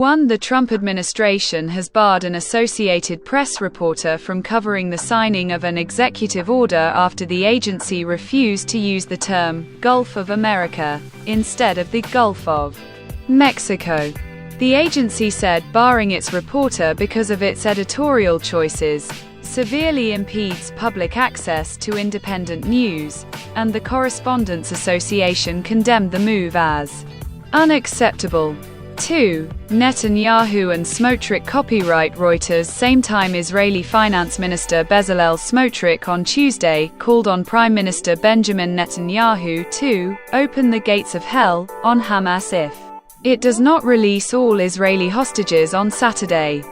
1. The Trump administration has barred an Associated Press reporter from covering the signing of an executive order after the agency refused to use the term Gulf of America instead of the Gulf of Mexico. The agency said barring its reporter because of its editorial choices severely impedes public access to independent news, and the Correspondents Association condemned the move as unacceptable. 2. Netanyahu and Smotrich copyright Reuters. Same time Israeli Finance Minister Bezalel Smotrich on Tuesday called on Prime Minister Benjamin Netanyahu to open the gates of hell on Hamas if it does not release all Israeli hostages on Saturday.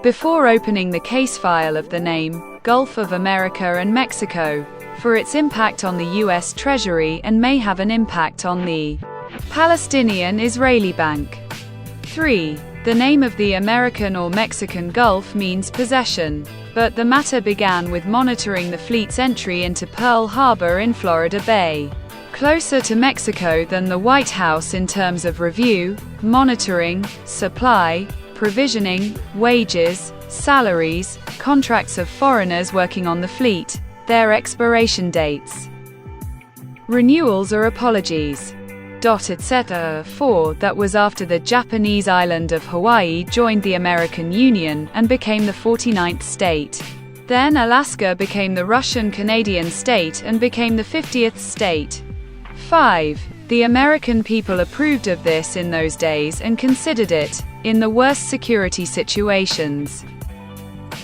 Before opening the case file of the name Gulf of America and Mexico for its impact on the US Treasury and may have an impact on the Palestinian-Israeli Bank. 3. The name of the American or Mexican Gulf means possession, but the matter began with monitoring the fleet's entry into Pearl Harbor in Florida Bay, closer to Mexico than the White House in terms of review, monitoring, supply, provisioning, wages, salaries, contracts of foreigners working on the fleet, their expiration dates, renewals or apologies. Etc. 4. That was after the Japanese island of Hawaii joined the American Union and became the 49th state. Then Alaska became the Russian-Canadian state and became the 50th state. 5. The American people approved of this in those days and considered it, in the worst security situations,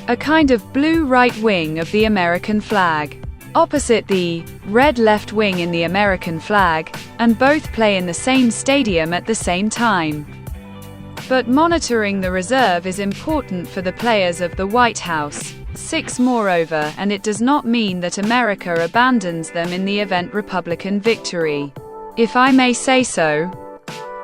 a kind of blue right wing of the American flag, opposite the red left wing in the American flag, and both play in the same stadium at the same time. But monitoring the reserve is important for the players of the White House. 6. Moreover, and it does not mean that America abandons them in the event Republican victory. If I may say so,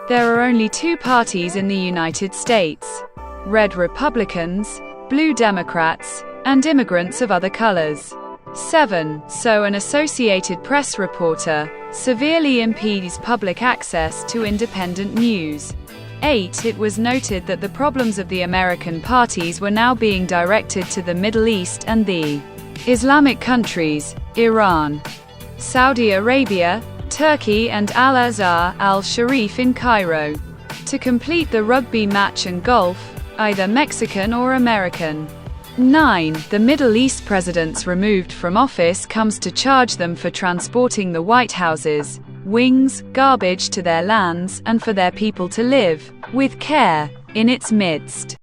there are only two parties in the United States: red Republicans, blue Democrats, and immigrants of other colors. 7. So an Associated Press reporter severely impedes public access to independent news. 8. It was noted that the problems of the American parties were now being directed to the Middle East and the Islamic countries, Iran, Saudi Arabia, Turkey and Al-Azhar al-Sharif in Cairo, to complete the rugby match and golf, either Mexican or American. 9. The Middle East presidents removed from office comes to charge them for transporting the White House's wings, garbage to their lands, and for their people to live, with care, in its midst.